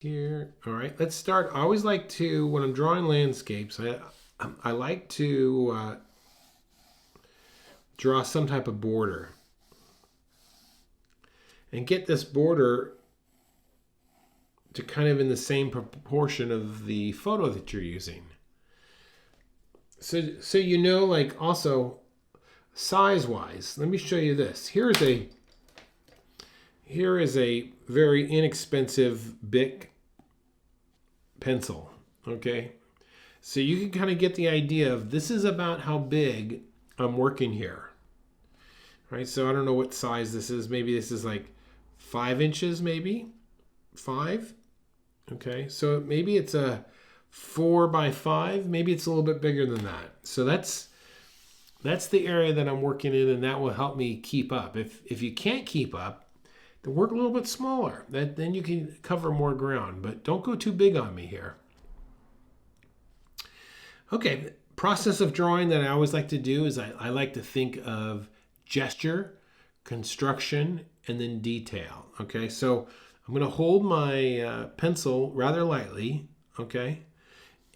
Here, all right, let's start. I always like to, when I'm drawing landscapes, I like to draw some type of border and get this border to kind of in the same proportion of the photo that you're using. So you know, like also size-wise, let me show you this. Here is a very inexpensive Bic pencil, okay? So you can kind of get the idea of this is about how big I'm working here, right? So I don't know what size this is. Maybe this is like 5 inches, maybe 5. Okay, so maybe it's a 4 by 5. Maybe it's a little bit bigger than that. So that's the area that I'm working in, and that will help me keep up. If you can't keep up, then work a little bit smaller. Then you can cover more ground, but don't go too big on me here. Okay, process of drawing that I always like to do is I like to think of gesture, construction, and then detail. Okay, so I'm going to hold my pencil rather lightly. Okay,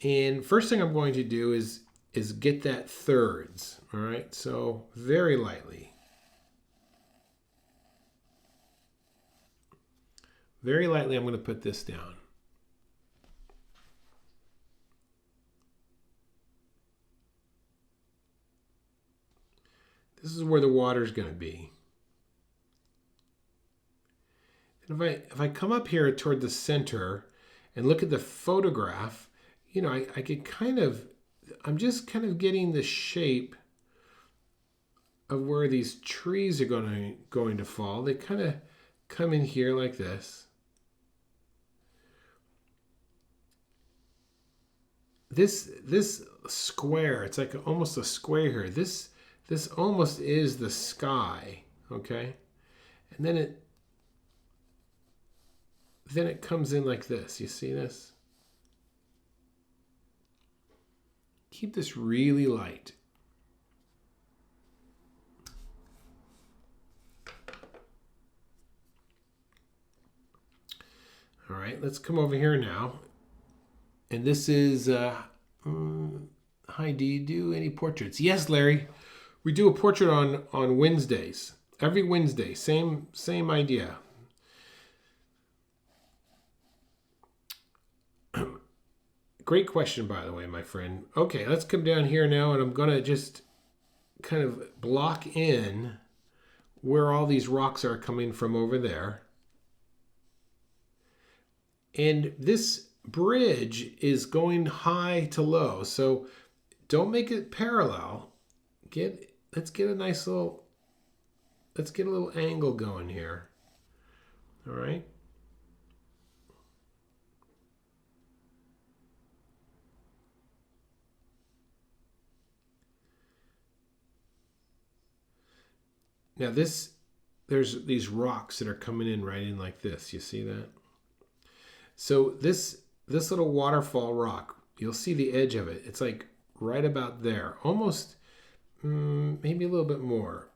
and first thing I'm going to do is get that thirds. All right, so very lightly. Very lightly, I'm going to put this down. This is where the water is going to be. And if I come up here toward the center and look at the photograph, you know, I could kind of, I'm just kind of getting the shape of where these trees are going to fall. They kind of come in here like this. This square, it's like almost a square here. This almost is the sky, okay? And then it comes in like this. You see this? Keep this really light. All right, let's come over here now. And this is, hi, do you do any portraits? Yes, Larry. We do a portrait on Wednesdays. Every Wednesday, same idea. Great question, by the way, my friend. Okay, let's come down here now, and I'm going to just kind of block in where all these rocks are coming from over there. And this bridge is going high to low, so don't make it parallel. Let's get a little angle going here. All right. Now there's these rocks that are coming in right in like this. You see that? So this little waterfall rock, you'll see the edge of it. It's like right about there, almost maybe a little bit more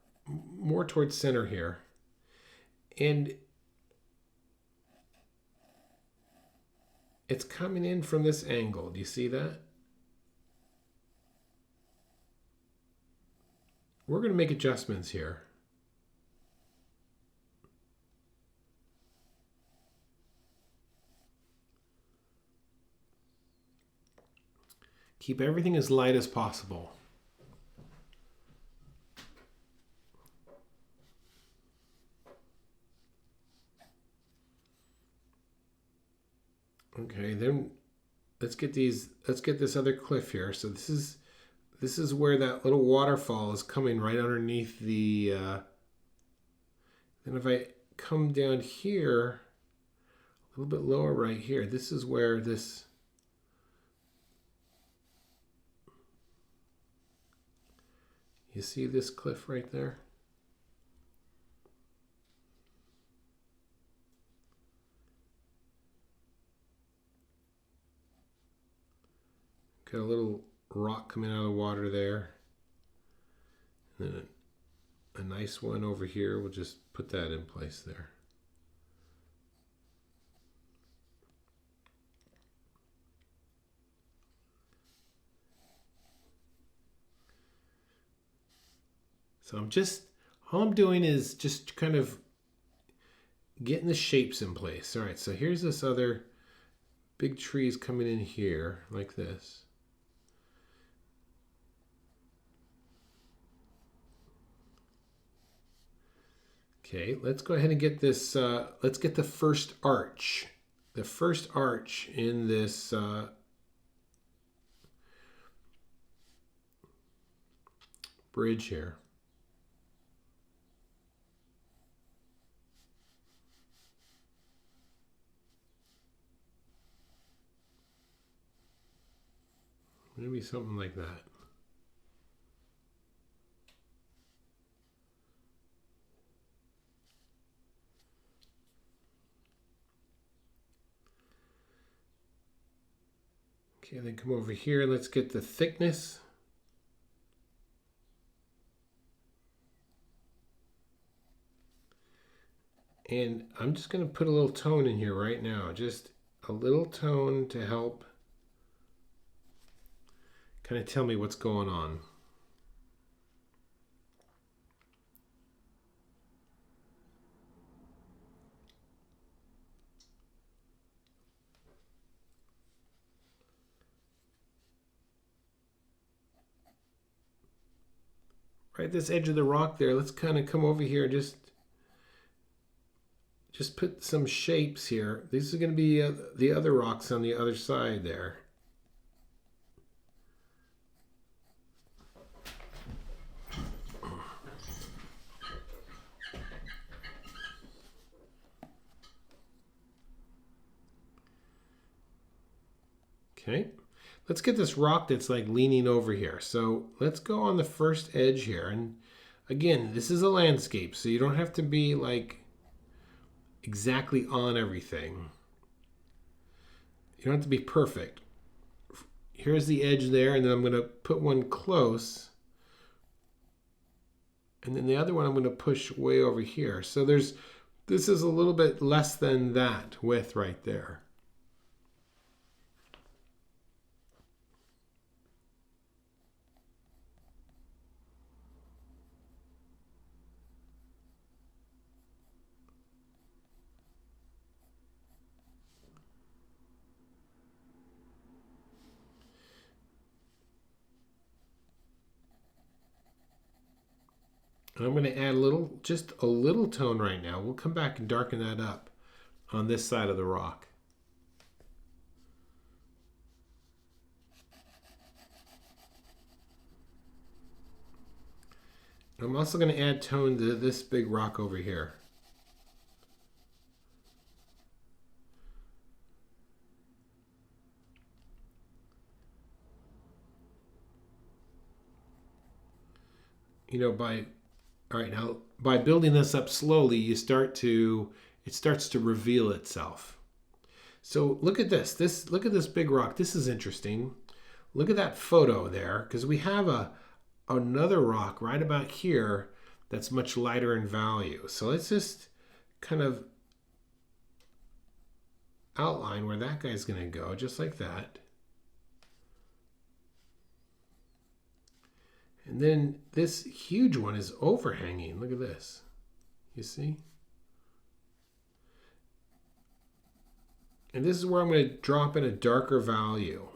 towards center here. And it's coming in from this angle. Do you see that? We're going to make adjustments here. Keep everything as light as possible. Okay, then let's get this other cliff here. So this is where that little waterfall is coming right underneath the then if I come down here a little bit lower right here, this is where this you see this cliff right there? Got a little rock coming out of the water there. And then a nice one over here. We'll just put that in place there. So all I'm doing is just kind of getting the shapes in place. All right, so here's this other big trees coming in here like this. Okay, let's go ahead and get this, let's get the first arch. The first arch in this bridge here. Maybe something like that. Okay, then come over here. Let's get the thickness. And I'm just going to put a little tone in here right now. Just a little tone to help kind of tell me what's going on. Right, this edge of the rock there, let's kind of come over here and just put some shapes here. These are going to be the other rocks on the other side there. Okay, let's get this rock that's like leaning over here. So let's go on the first edge here. And again, this is a landscape, so you don't have to be like exactly on everything. You don't have to be perfect. Here's the edge there, and then I'm going to put one close. And then the other one I'm going to push way over here. So this is a little bit less than that width right there. And I'm going to add just a little tone right now. We'll come back and darken that up on this side of the rock. I'm also going to add tone to this big rock over here. You know, all right, now by building this up slowly, it starts to reveal itself. So look at this. Look at this big rock. This is interesting. Look at that photo there, because we have another rock right about here that's much lighter in value. So let's just kind of outline where that guy's going to go, just like that. And then this huge one is overhanging. Look at this. You see? And this is where I'm going to drop in a darker value.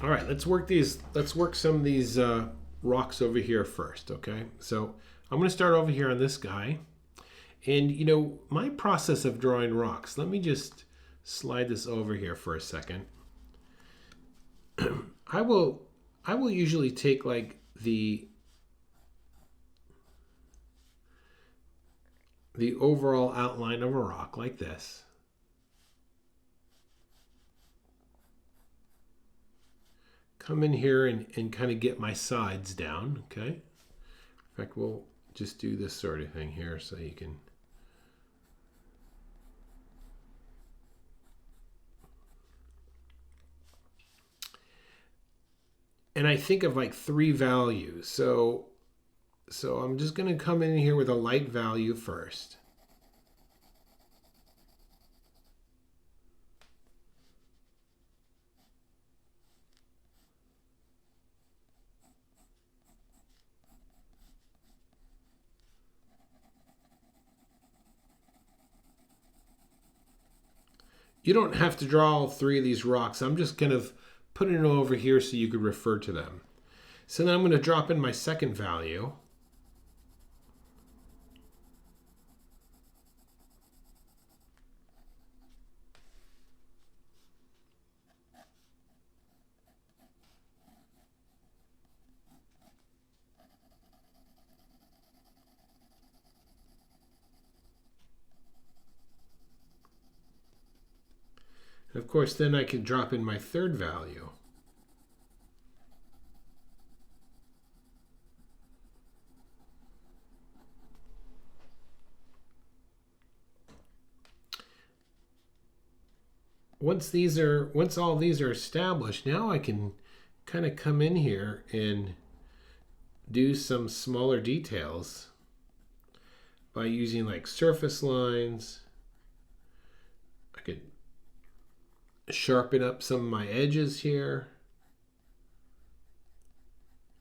All right, let's work some of these rocks over here first, okay? So I'm going to start over here on this guy. And you know, my process of drawing rocks, let me just slide this over here for a second. I will usually take like the overall outline of a rock like this. come in here and kind of get my sides down, okay? In fact, we'll just do this sort of thing here so you can... And I think of like 3 values. So I'm just going to come in here with a light value first. You don't have to draw all 3 of these rocks. I'm just kind of putting them over here so you could refer to them. So then I'm going to drop in my second value. And of course, then I can drop in my third value. Once all these are established, now I can kind of come in here and do some smaller details by using like surface lines. I could sharpen up some of my edges here.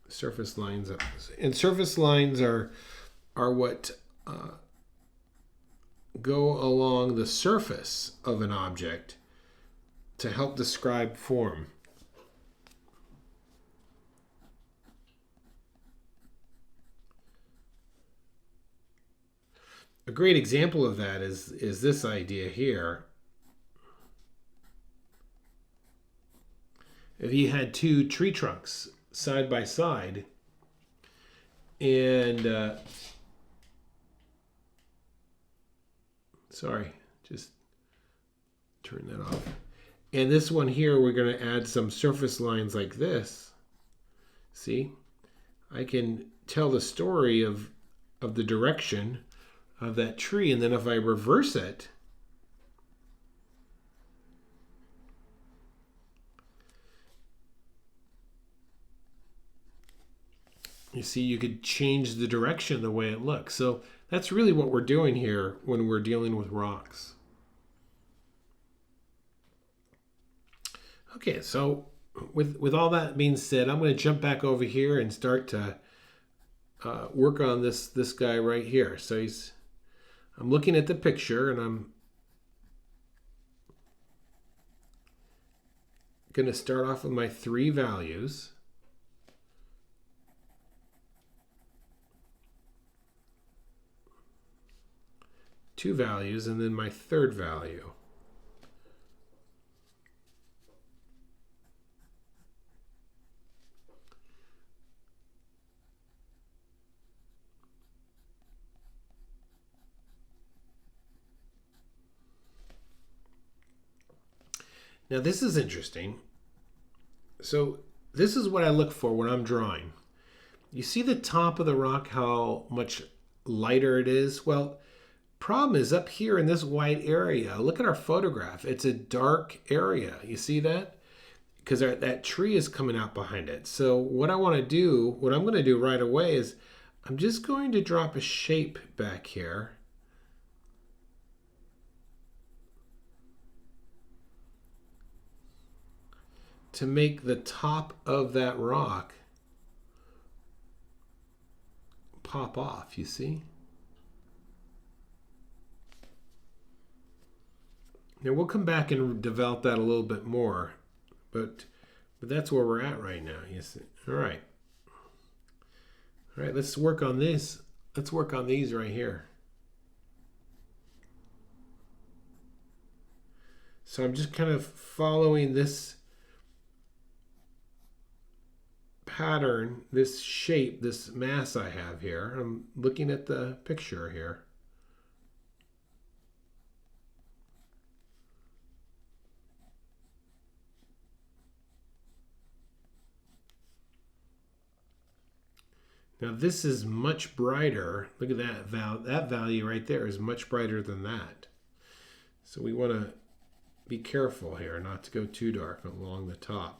Surface lines up. And surface lines are what go along the surface of an object to help describe form. A great example of that is this idea here. If you had 2 tree trunks side by side and sorry, just turn that off. And this one here, we're going to add some surface lines like this. See? I can tell the story of the direction of that tree, and then if I reverse it, you see, you could change the direction the way it looks. So that's really what we're doing here when we're dealing with rocks. Okay, so with all that being said, I'm going to jump back over here and start to work on this guy right here. So I'm looking at the picture, and I'm going to start off with my 3 values. Two values, and then my third value. Now this is interesting. So this is what I look for when I'm drawing. You see the top of the rock, how much lighter it is? Well, problem is up here in this white area. Look at our photograph. It's a dark area. You see that? Because that tree is coming out behind it. So what I'm going to do right away is I'm just going to drop a shape back here. To make the top of that rock pop off, you see? Now we'll come back and develop that a little bit more, but that's where we're at right now. You see? All right, let's work on this. Let's work on these right here. So I'm just kind of following this pattern, this shape, this mass I have here. I'm looking at the picture here. Now this is much brighter. Look at that that value right there is much brighter than that. So we want to be careful here not to go too dark along the top.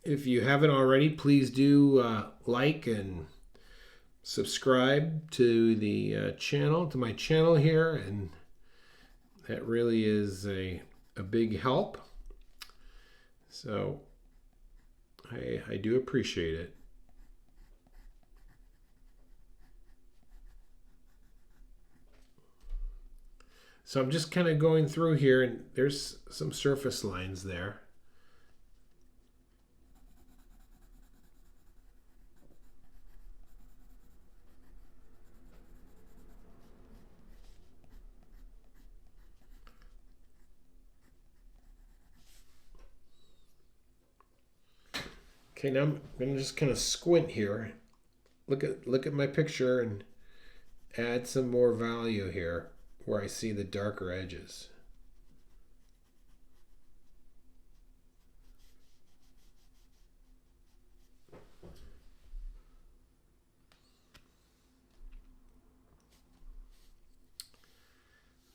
If you haven't already, please do like and subscribe to the channel, to my channel here, and that really is a big help. So I do appreciate it. So I'm just kind of going through here, and there's some surface lines there. Okay, now I'm gonna just kind of squint here. Look at my picture and add some more value here where I see the darker edges.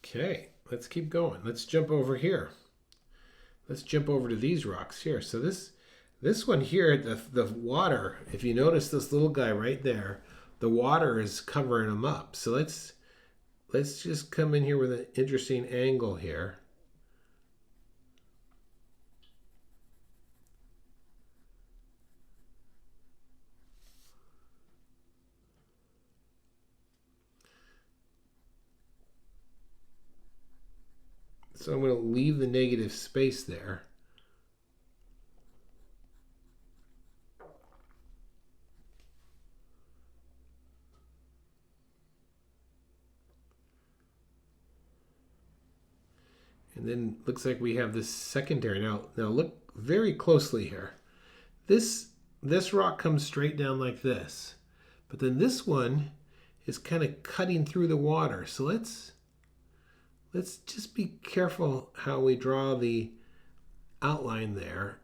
Okay, let's keep going. Let's jump over here. Let's jump over to these rocks here. So this one here, the water, if you notice this little guy right there, the water is covering him up. So let's just come in here with an interesting angle here. So I'm going to leave the negative space there. And then looks like we have this secondary. Now look very closely here. This rock comes straight down like this. But then this one is kind of cutting through the water. So let's just be careful how we draw the outline there.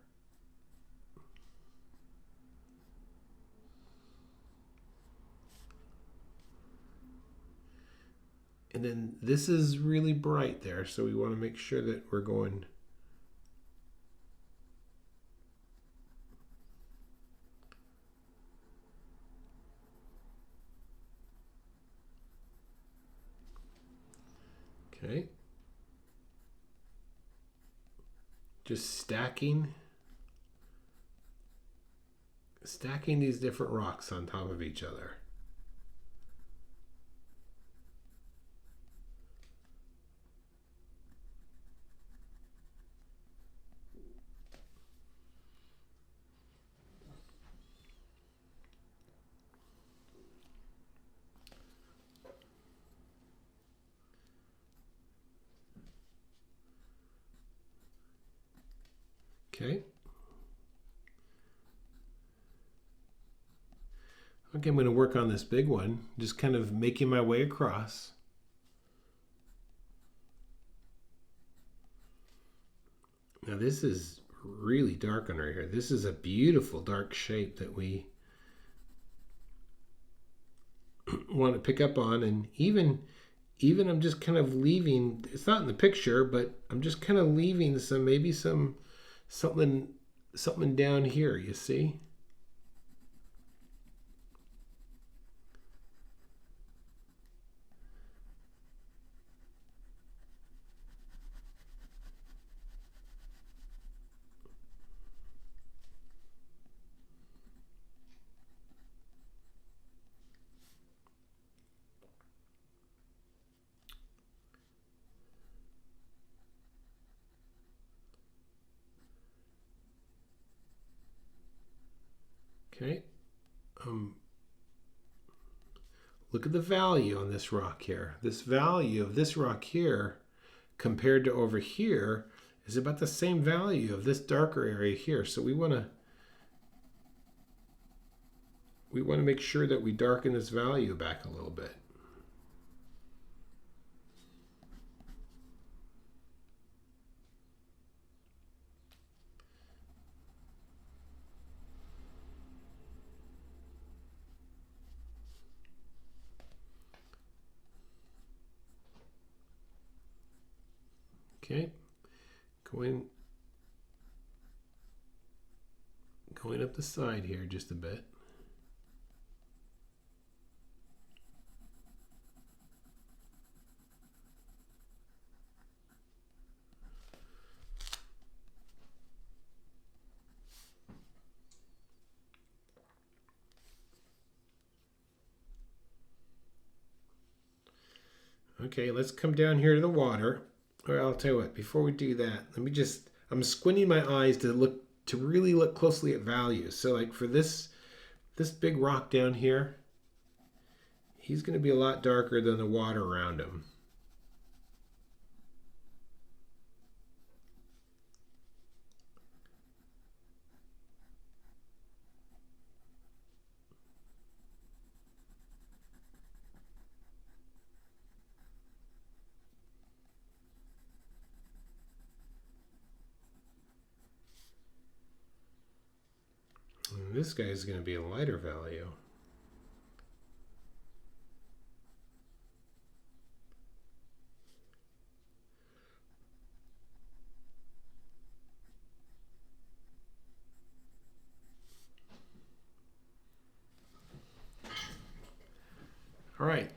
And then this is really bright there, so we want to make sure that we're going okay. Just stacking these different rocks on top of each other. Okay. Okay, I'm going to work on this big one, just kind of making my way across. Now this is really dark under here. This is a beautiful dark shape that we want to pick up on, and even I'm just kind of leaving, it's not in the picture, but I'm just kind of leaving some, maybe something down here, you see? Okay. Look at the value on this rock here. This value of this rock here compared to over here is about the same value of this darker area here. So we want to make sure that we darken this value back a little bit. Okay, going up the side here just a bit. Okay, let's come down here to the water. Or I'll tell you what, before we do that, I'm squinting my eyes to really look closely at values. So like for this big rock down here, he's going to be a lot darker than the water around him. And this guy is going to be a lighter value. All right.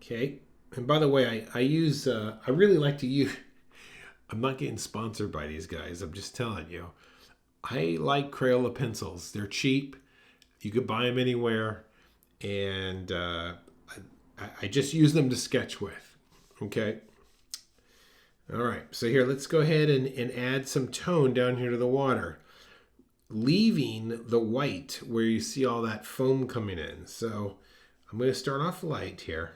Okay. And by the way, I really like to use, I'm not getting sponsored by these guys. I'm just telling you. I like Crayola pencils. They're cheap. You could buy them anywhere. And I just use them to sketch with. Okay. All right. So here, let's go ahead and add some tone down here to the water, leaving the white where you see all that foam coming in. So I'm going to start off light here.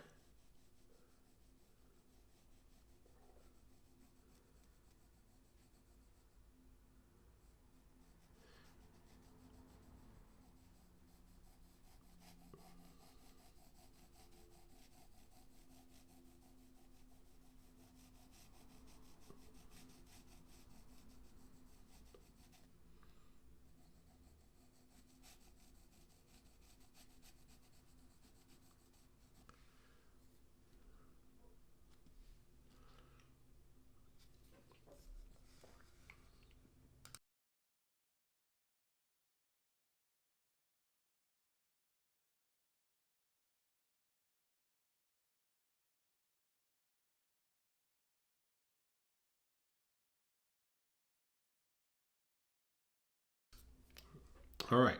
All right.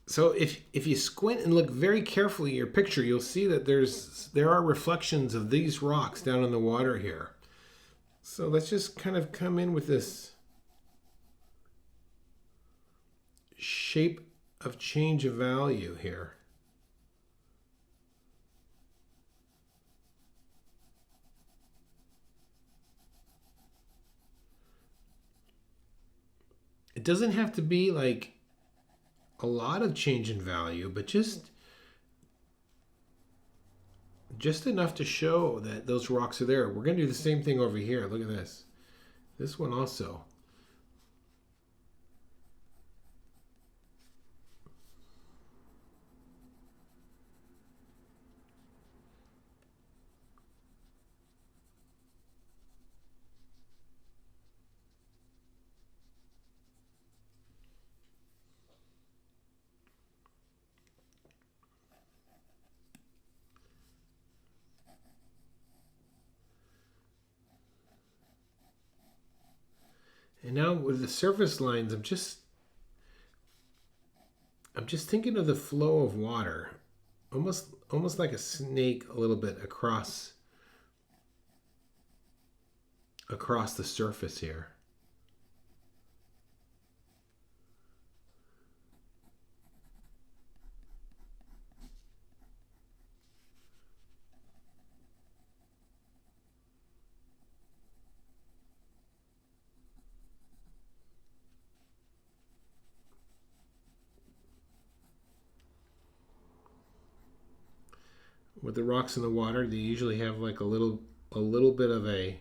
So if you squint and look very carefully at your picture, you'll see that there are reflections of these rocks down in the water here. So let's just kind of come in with this shape of change of value here. It doesn't have to be like a lot of change in value, but just enough to show that those rocks are there. We're going to do the same thing over here. Look at this. This one also. And now with the surface lines, I'm just thinking of the flow of water, almost like a snake, a little bit across the surface here. With the rocks in the water, they usually have like a little bit of a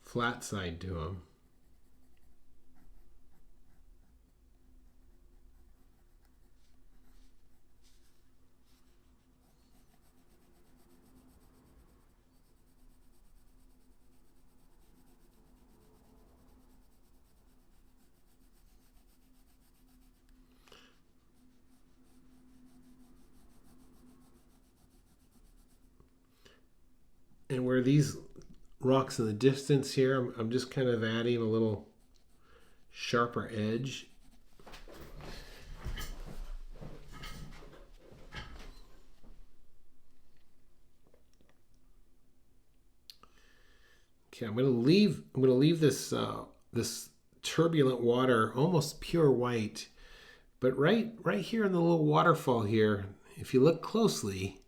flat side to them. And where these rocks in the distance here, I'm just kind of adding a little sharper edge. Okay, I'm gonna leave this this turbulent water almost pure white, but right here in the little waterfall here, if you look closely,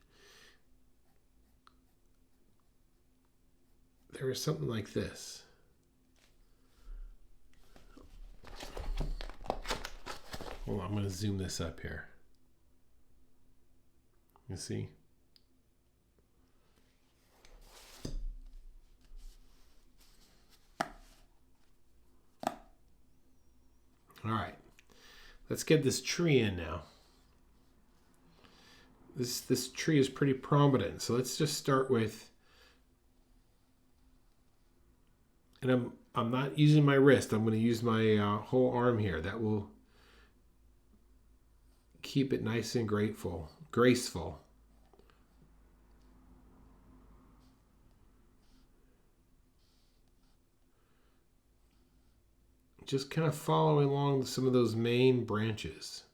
there is something like this. Hold on, I'm going to zoom this up here. You see? All right, let's get this tree in now. This tree is pretty prominent, so let's just start with. And I'm not using my wrist. I'm going to use my whole arm here. That will keep it nice and graceful. Just kind of following along some of those main branches.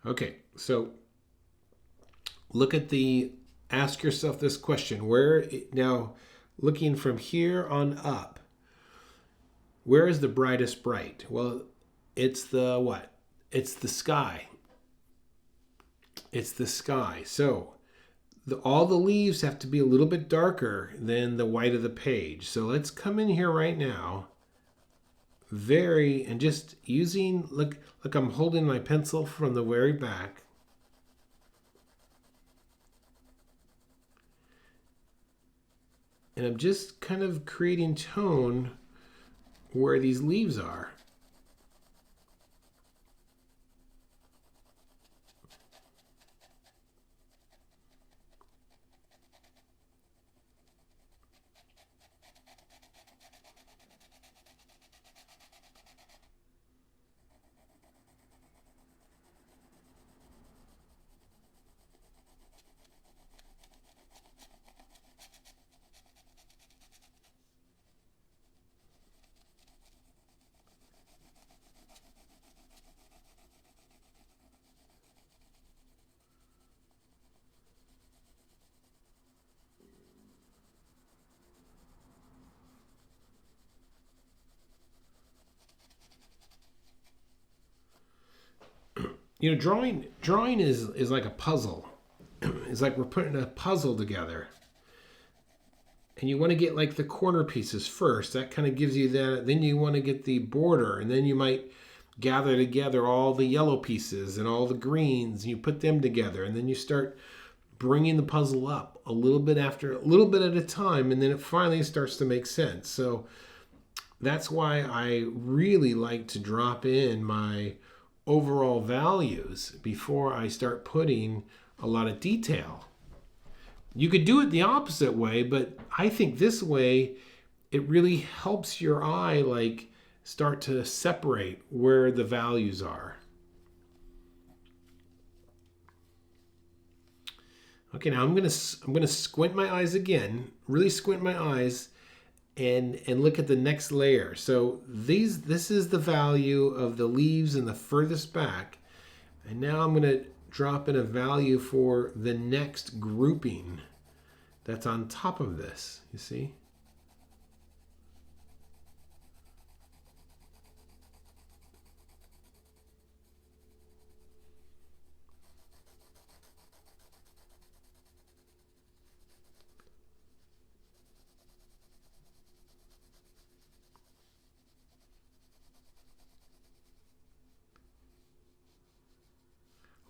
Okay, so ask yourself this question. Now, looking from here on up, where is the brightest bright? Well, it's the what? It's the sky. It's the sky. So all the leaves have to be a little bit darker than the white of the page. So let's come in here right now. And just using, look, I'm holding my pencil from the very back. And I'm just kind of creating tone where these leaves are. You know, drawing is like a puzzle. It's like we're putting a puzzle together. And you want to get like the corner pieces first. That kind of gives you that. Then you want to get the border, and then you might gather together all the yellow pieces and all the greens, and you put them together, and then you start bringing the puzzle up a little bit at a time, and then it finally starts to make sense. So that's why I really like to drop in my overall values before I start putting a lot of detail. You could do it the opposite way, but I think this way, it really helps your eye like start to separate where the values are. Okay, now I'm gonna squint my eyes again, really squint my eyes, and look at the next layer. So this is the value of the leaves in the furthest back, and now I'm gonna drop in a value for the next grouping that's on top of this. You see?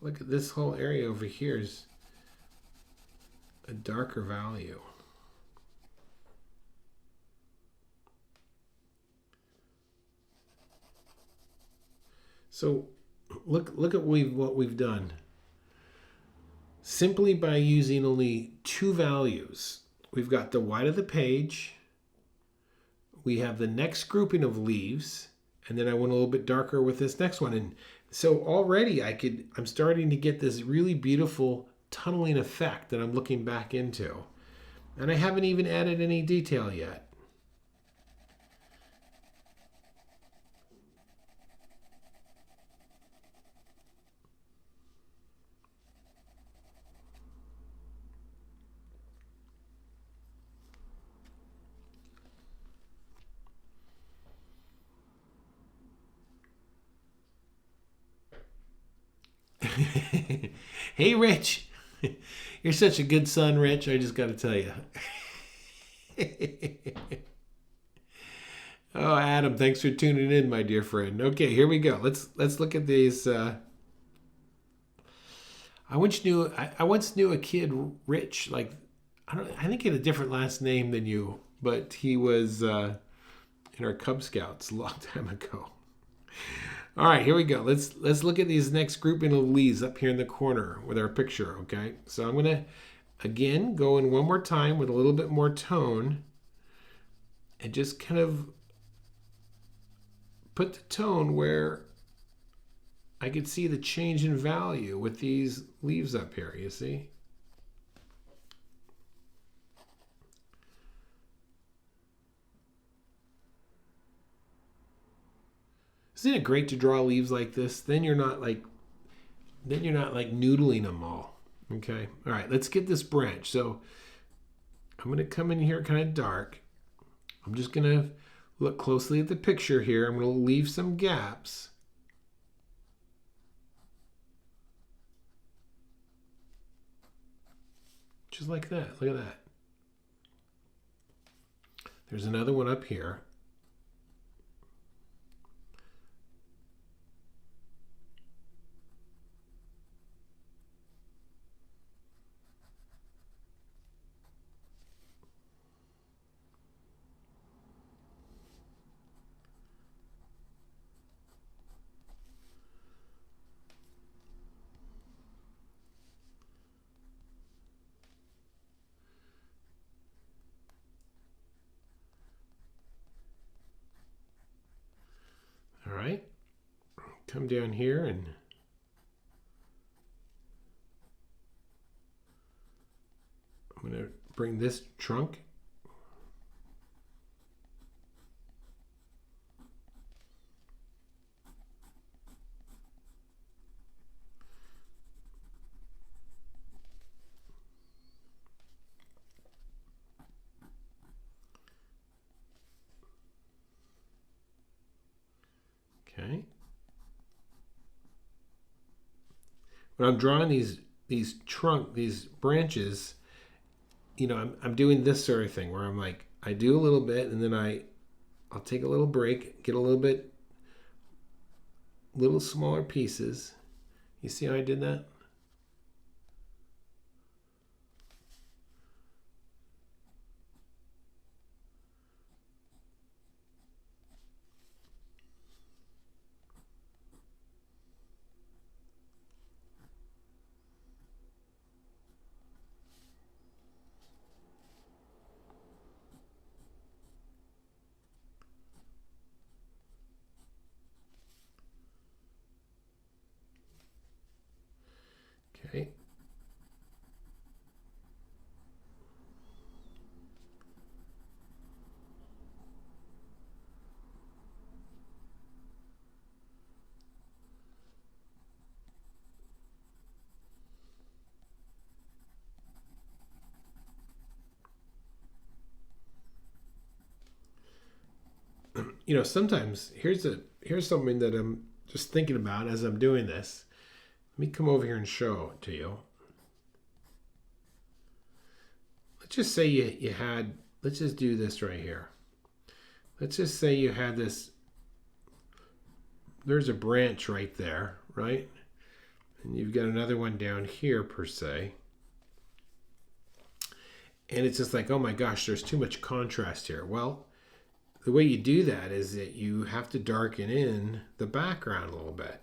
Look at this whole area over here is a darker value. So look at what we've done. Simply by using only two values. We've got the white of the page, we have the next grouping of leaves, and then I went a little bit darker with this next one. And so already I'm starting to get this really beautiful tunneling effect that I'm looking back into. And I haven't even added any detail yet. Hey, Rich. You're such a good son, Rich. I just got to tell you. Oh, Adam, thanks for tuning in, my dear friend. Okay, here we go. Let's look at these. I once knew a kid, Rich. Like, I think he had a different last name than you, but he was in our Cub Scouts a long time ago. All right, here we go. Let's look at these next grouping of leaves up here in the corner with our picture, okay? So I'm going to, again, go in one more time with a little bit more tone and just kind of put the tone where I could see the change in value with these leaves up here, you see? Isn't it great to draw leaves like this? Then you're not like noodling them all. Okay. All right, let's get this branch. So I'm going to come in here kind of dark. I'm just going to look closely at the picture here. I'm going to leave some gaps. Just like that. Look at that. There's another one up here. All right, come down here and I'm going to bring this trunk. Okay. When I'm drawing these branches, you know, I'm doing this sort of thing where I'm like, I do a little bit and then I'll take a little break, get a little smaller pieces. You see how I did that? right? You know, sometimes here's something that I'm just thinking about as I'm doing this. Let me come over here and show it to you. Let's just say you had, let's just do this right here. Let's just say you had this, there's a branch right there, right? And you've got another one down here per se. And it's just like, oh my gosh, there's too much contrast here. Well, the way you do that is that you have to darken in the background a little bit.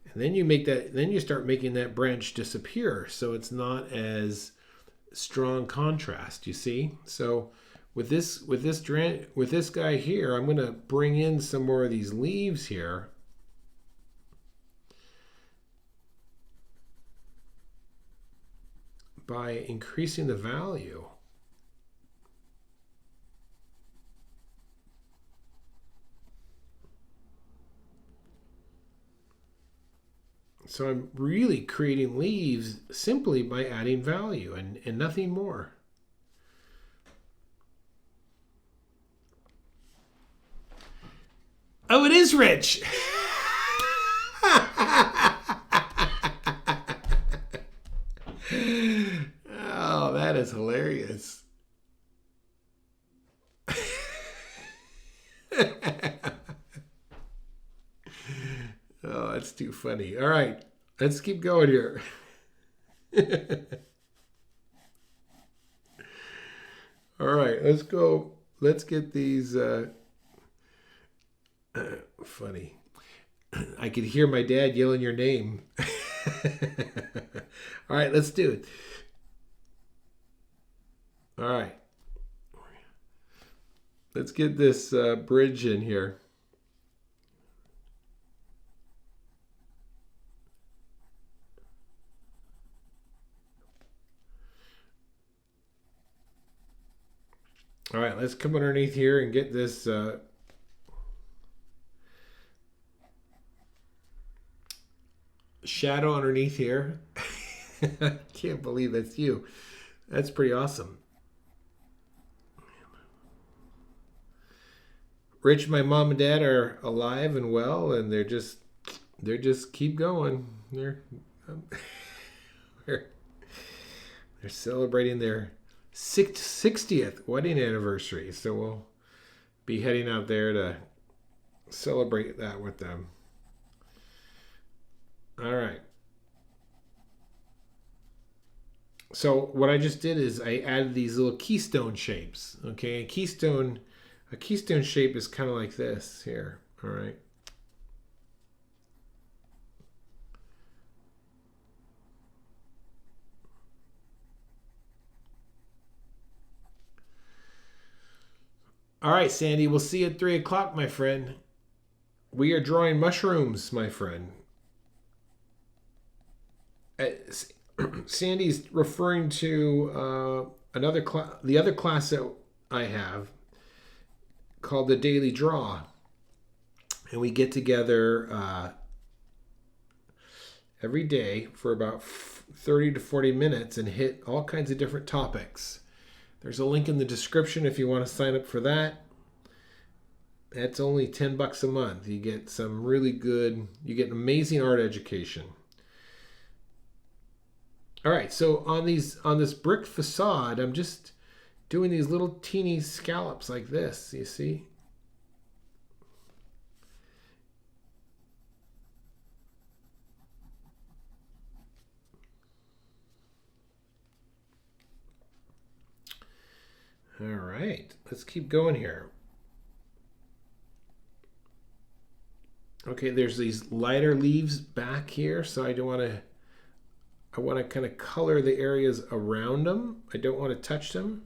And then you make that, then you start making that branch disappear. So it's not as strong contrast, you see? So with this guy here, I'm going to bring in some more of these leaves here. By increasing the value. So I'm really creating leaves simply by adding value and nothing more. Oh, it is rich. Oh, that is hilarious. Oh, that's too funny. All right, let's keep going here. All right, let's go. Let's get these funny. I could hear my dad yelling your name. All right, let's do it. All right. Let's get this bridge in here. All right, let's come underneath here and get this shadow underneath here. I can't believe that's you. That's pretty awesome. Rich, my mom and dad are alive and well, and they're just keep going. They're celebrating their 60th wedding anniversary, so we'll be heading out there to celebrate that with them. All right. So what I just did is I added these little keystone shapes. Okay, a keystone shape is kind of like this here. All right. All right, Sandy, we'll see you at 3 o'clock, my friend. We are drawing mushrooms, my friend. Sandy's referring to the other class that I have called the Daily Draw. And we get together every day for about 30 to 40 minutes and hit all kinds of different topics. There's a link in the description if you want to sign up for that. That's only $10 a month. You get you get an amazing art education. All right, so on this brick facade, I'm just doing these little teeny scallops like this, you see? All right, let's keep going here. Okay, there's these lighter leaves back here, so I want to kind of color the areas around them. I don't want to touch them.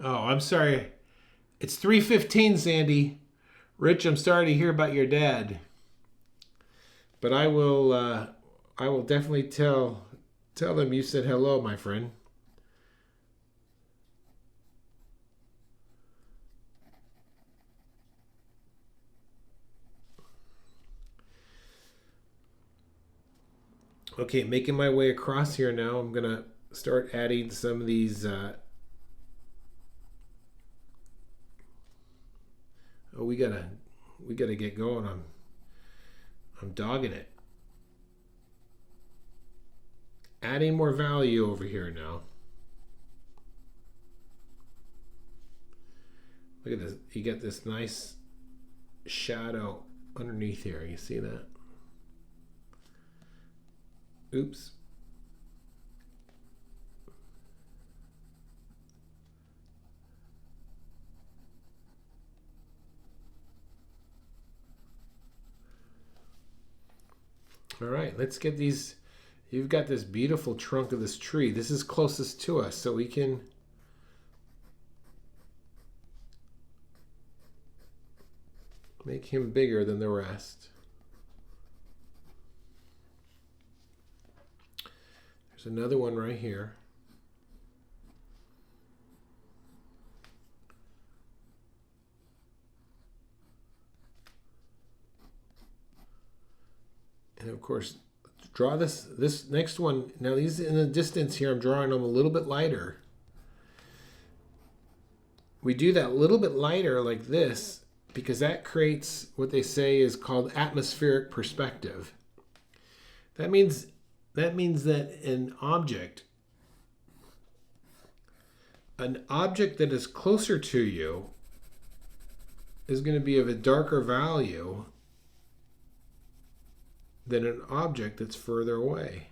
Oh, I'm sorry. It's 3:15, Sandy. Rich, I'm sorry to hear about your dad. But I will definitely tell them you said hello, my friend. Okay, making my way across here now. I'm gonna start adding some of these. Oh, we gotta get going. I'm dogging it. Adding more value over here now. Look at this. You get this nice shadow underneath here. You see that? Oops. All right, let's get these. You've got this beautiful trunk of this tree. This is closest to us, so we can make him bigger than the rest. There's another one right here. And of course, draw this next one. Now these in the distance here, I'm drawing them a little bit lighter. We do that a little bit lighter like this because that creates what they say is called atmospheric perspective. That means that an object that is closer to you is going to be of a darker value than an object that's further away.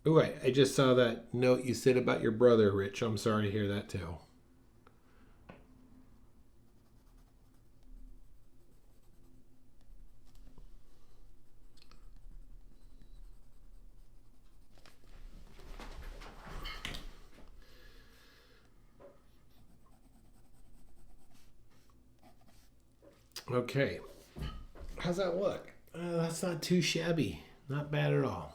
Oh, I just saw that note you said about your brother, Rich. I'm sorry to hear that too. Okay. How's that look? That's not too shabby. Not bad at all.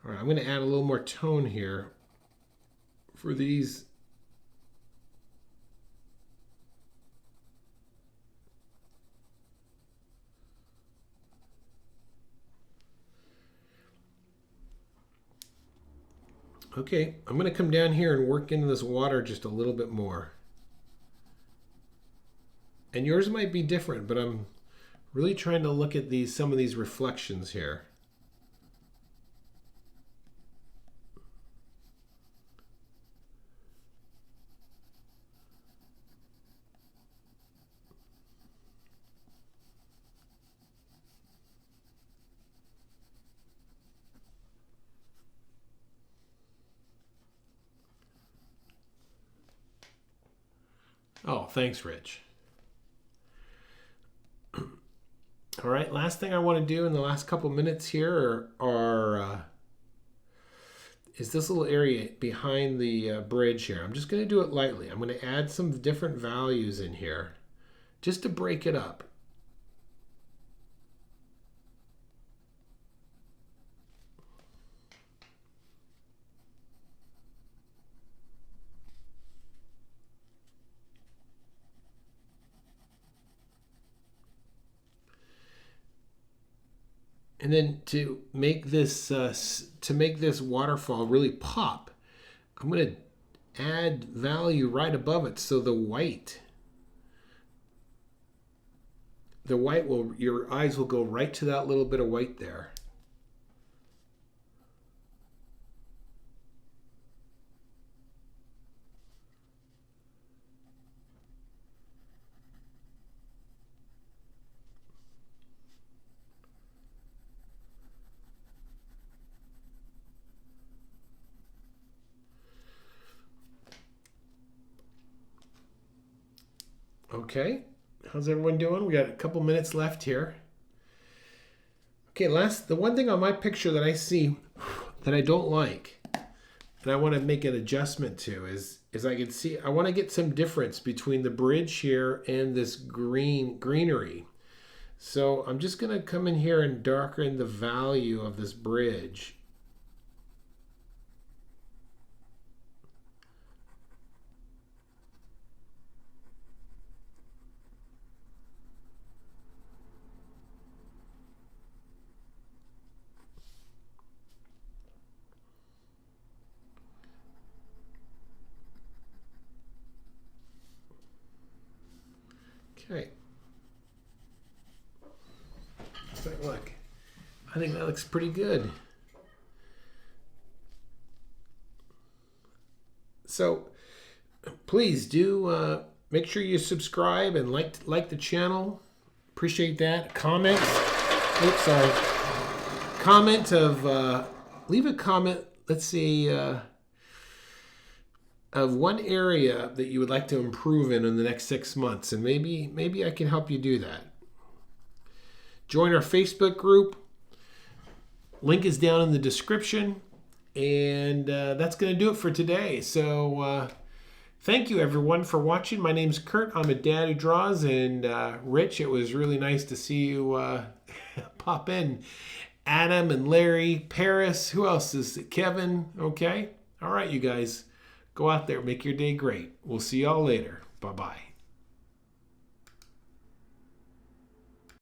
All right, I'm going to add a little more tone here for these. Okay, I'm going to come down here and work into this water just a little bit more. And yours might be different, but I'm really trying to look at some of these reflections here. Oh, thanks, Rich. All right, last thing I want to do in the last couple minutes here is this little area behind the bridge here. I'm just going to do it lightly. I'm going to add some different values in here just to break it up. And then to make this waterfall really pop, I'm going to add value right above it so the white the white will, your eyes will go right to that little bit of white there. Okay, how's everyone doing? We got a couple minutes left here. Okay, the one thing on my picture that I see that I don't like, and I want to make an adjustment to, is I can see, I want to get some difference between the bridge here and this greenery. So I'm just going to come in here and darken the value of this bridge. Okay. So look, I think that looks pretty good. So please do make sure you subscribe and like the channel. Appreciate that. Comment. Oops, sorry. Comment of leave a comment. Let's see. Of one area that you would like to improve in the next 6 months, and maybe I can help you do that. Join our Facebook group. Link is down in the description, and that's going to do it for today. So thank you everyone for watching. My name's Kurt. I'm a dad who draws, and Rich, it was really nice to see you pop in. Adam and Larry, Paris, who else is it? Kevin. Okay, all right, you guys. Go out there, make your day great. We'll see y'all later. Bye-bye.